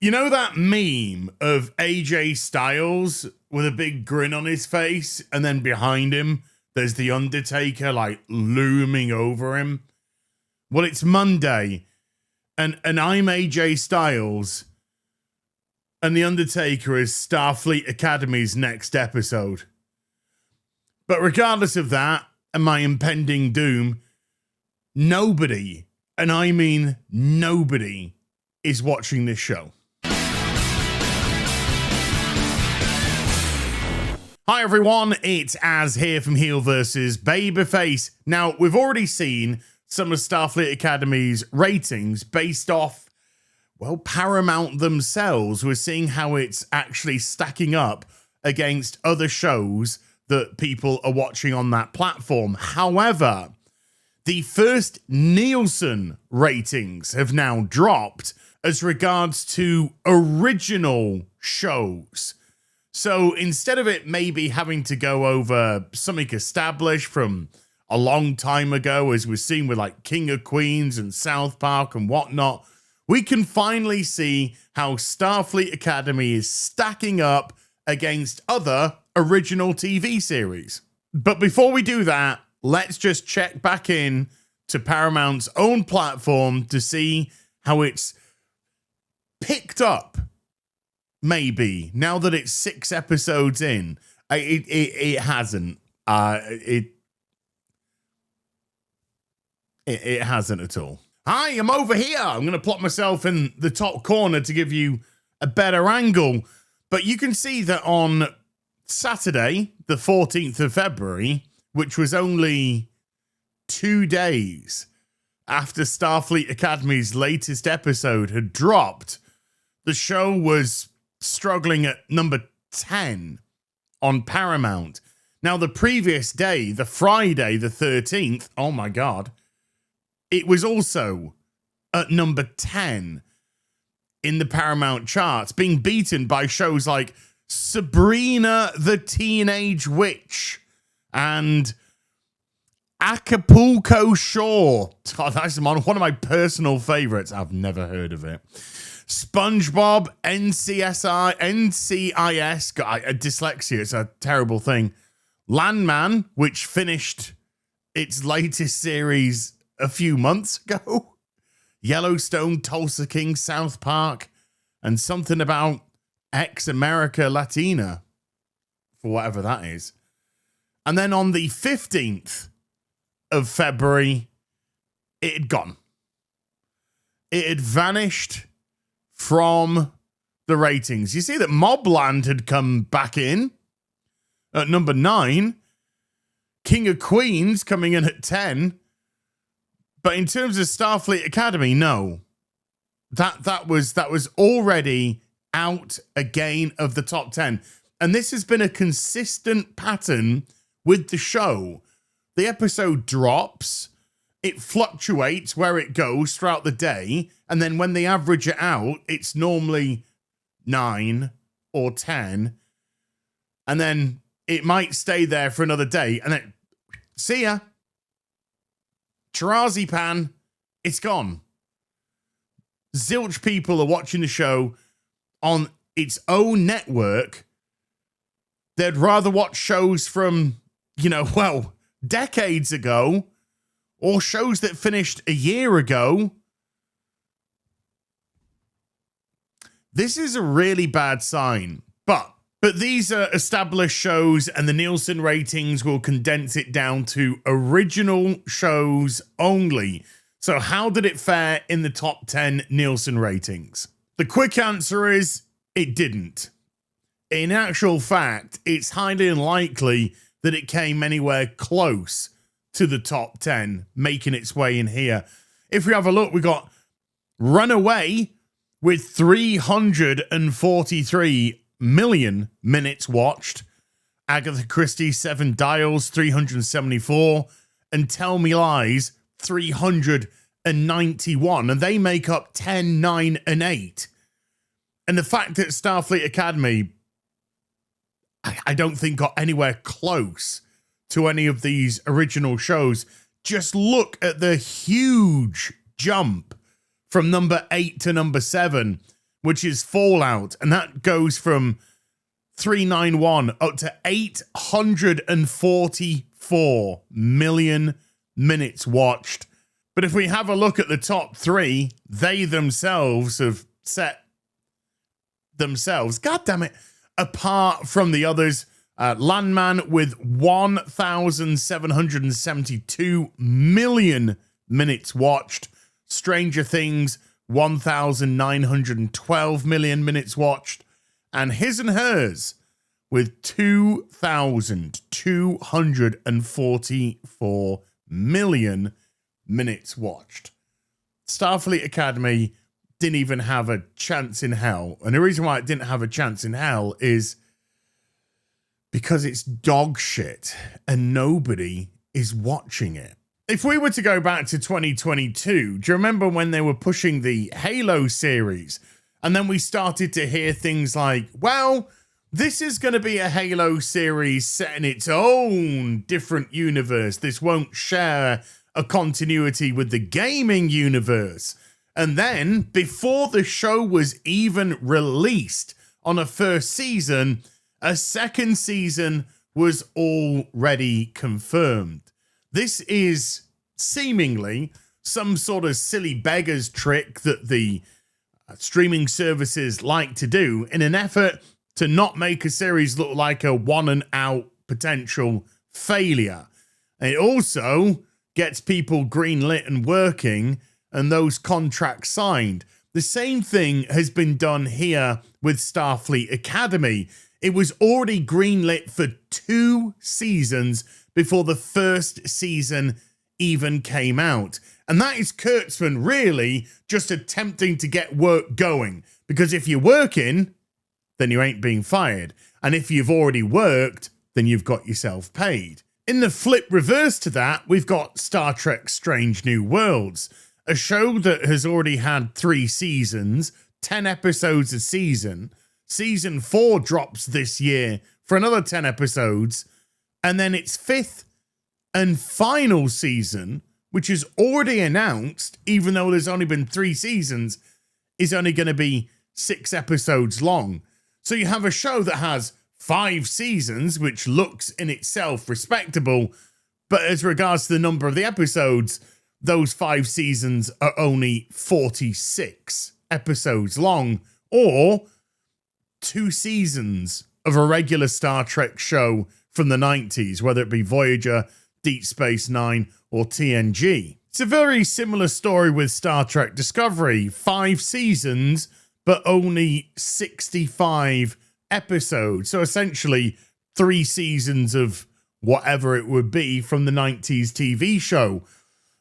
You know that meme of AJ Styles with a big grin on his face, and then behind him, there's the Undertaker like looming over him? Well, it's Monday, and I'm AJ Styles, and the Undertaker is Starfleet Academy's next episode. But regardless of that, and my impending doom, nobody, and I mean nobody, is watching this show. Hi everyone, it's Az here from HeelvsBabyface. Now, we've already seen some of Starfleet Academy's ratings based off, well, Paramount themselves. We're seeing how it's actually stacking up against other shows that people are watching on that platform. However, the first Nielsen ratings have now dropped as regards to original shows. So instead of it maybe having to go over something established from a long time ago, as we've seen with like King of Queens and South Park and whatnot, we can finally see how Starfleet Academy is stacking up against other original TV series. But before we do that, let's just check back in to Paramount's own platform to see how it's picked up. Maybe now that it's 6 episodes in, it hasn't. It hasn't at all. Hi, I'm over here. I'm going to plot myself in the top corner to give you a better angle. But you can see that on Saturday, the 14th of February, which was only 2 days after Starfleet Academy's latest episode had dropped, the show was struggling at number 10 on Paramount. Now, the previous day, the Friday, the 13th, oh my God, it was also at number 10 in the Paramount charts, being beaten by shows like Sabrina the Teenage Witch and Acapulco Shore. Oh, that's one of my personal favorites. I've never heard of it. SpongeBob, NCIS, got dyslexia, it's a terrible thing. Landman, which finished its latest series a few months ago. Yellowstone, Tulsa King, South Park, and something about Ex-America Latina, for whatever that is. And then on the 15th of February, it had gone. It had vanished from the ratings. You see that Mobland had come back in at number 9. King of Queens coming in at 10. But in terms of Starfleet Academy, no. That was already out again of the top 10. And this has been a consistent pattern with the show. The episode drops, it fluctuates where it goes throughout the day, and then when they average it out, it's normally 9 or 10, and then it might stay there for another day, and then, see ya. Tarazipan, it's gone. Zilch people are watching the show on its own network. They'd rather watch shows from, decades ago, or shows that finished a year ago. This is a really bad sign. But these are established shows, and the Nielsen ratings will condense it down to original shows only. So how did it fare in the top 10 Nielsen ratings? The quick answer is it didn't. In actual fact, it's highly unlikely that it came anywhere close to the top 10, making its way in here. If we have a look, we got Runaway with 343 million minutes watched. Agatha Christie, 7 Dials, 374. And Tell Me Lies, 391. And they make up 10, 9, and 8. And the fact that Starfleet Academy, I don't think got anywhere close to any of these original shows. Just look at the huge jump from number 8 to number 7, which is Fallout, and that goes from 391 up to 844 million minutes watched. But if we have a look at the top three, they themselves have set themselves, God damn it, apart from the others. Landman with 1,772 million minutes watched. Stranger Things, 1,912 million minutes watched. And His and Hers with 2,244 million minutes watched. Starfleet Academy didn't even have a chance in hell. And the reason why it didn't have a chance in hell is because it's dog shit and nobody is watching it. If we were to go back to 2022, do you remember when they were pushing the Halo series? And then we started to hear things like, well, this is going to be a Halo series set in its own different universe. This won't share a continuity with the gaming universe. And then, before the show was even released on a first season, a second season was already confirmed. This is seemingly some sort of silly beggar's trick that the streaming services like to do in an effort to not make a series look like a one and out potential failure. And it also gets people greenlit and working and those contracts signed. The same thing has been done here with Starfleet Academy. It was already greenlit for 2 seasons before the first season even came out. And that is Kurtzman really just attempting to get work going. Because if you're working, then you ain't being fired. And if you've already worked, then you've got yourself paid. In the flip reverse to that, we've got Star Trek Strange New Worlds, a show that has already had 3 seasons, 10 episodes a season. Season 4 drops this year for another 10 episodes. And then its 5th and final season, which is already announced, even though there's only been 3 seasons, is only going to be 6 episodes long. So you have a show that has 5 seasons, which looks in itself respectable. But as regards to the number of the episodes, those 5 seasons are only 46 episodes long, or 2 seasons of a regular Star Trek show from the 90s, whether it be Voyager, Deep Space Nine, or TNG. It's a very similar story with Star Trek Discovery. 5 seasons, but only 65 episodes. So essentially 3 seasons of whatever it would be from the 90s TV show.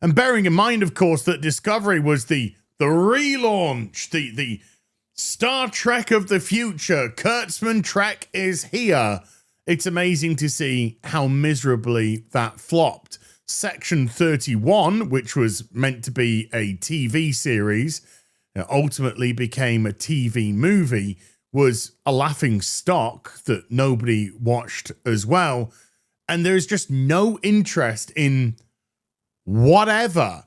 And bearing in mind, of course, that Discovery was the relaunch, the Star Trek of the future. Kurtzman Trek is here. It's amazing to see how miserably that flopped. Section 31, which was meant to be a TV series, ultimately became a TV movie, was a laughing stock that nobody watched as well. And there's just no interest in whatever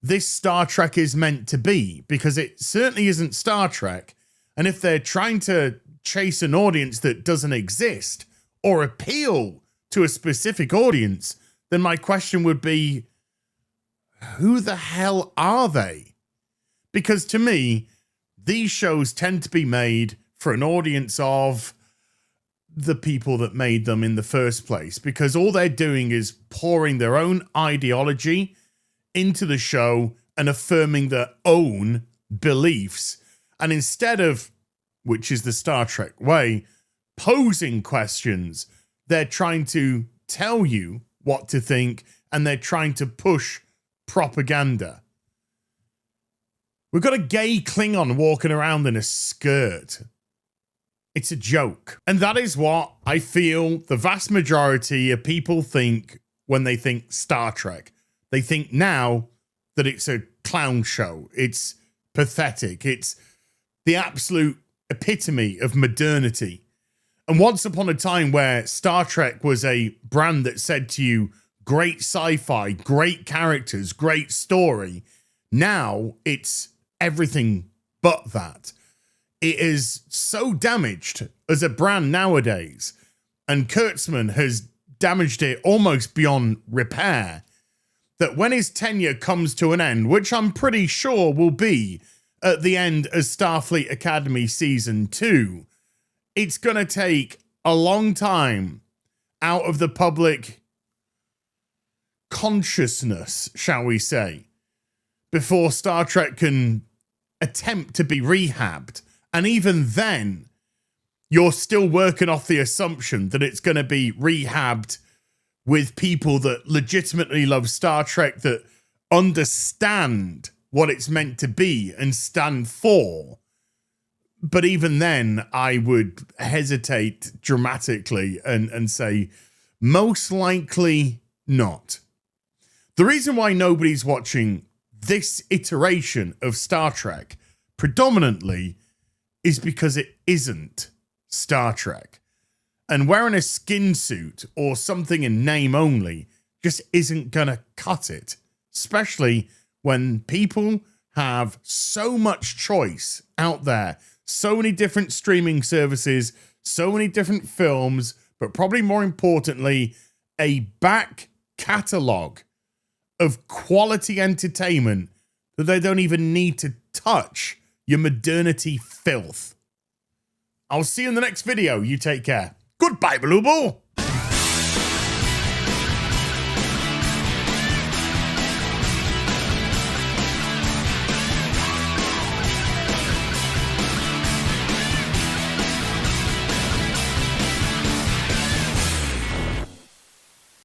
this Star Trek is meant to be, because it certainly isn't Star Trek. And if they're trying to chase an audience that doesn't exist or appeal to a specific audience, then my question would be, who the hell are they? Because to me, these shows tend to be made for an audience of the people that made them in the first place, because all they're doing is pouring their own ideology into the show and affirming their own beliefs. And instead of, which is the Star Trek way, posing questions, they're trying to tell you what to think, and they're trying to push propaganda. We've got a gay Klingon walking around in a skirt. It's a joke. And that is what I feel the vast majority of people think when they think Star Trek. They think now that it's a clown show. It's pathetic. It's the absolute epitome of modernity. And once upon a time where Star Trek was a brand that said to you, great sci-fi, great characters, great story, now it's everything but that. it is so damaged as a brand nowadays, and Kurtzman has damaged it almost beyond repair, that when his tenure comes to an end, which I'm pretty sure will be at the end of Starfleet Academy Season 2, it's going to take a long time out of the public consciousness, shall we say, before Star Trek can attempt to be rehabbed. And even then, you're still working off the assumption that it's going to be rehabbed with people that legitimately love Star Trek, that understand what it's meant to be and stand for. But even then, I would hesitate dramatically and say, most likely not. The reason why nobody's watching this iteration of Star Trek predominantly is because it isn't Star Trek. And wearing a skin suit or something in name only just isn't going to cut it, especially when people have so much choice out there, so many different streaming services, so many different films, but probably more importantly, a back catalogue of quality entertainment that they don't even need to touch your modernity filth. I'll see you in the next video. You take care. Goodbye, Blue Ball.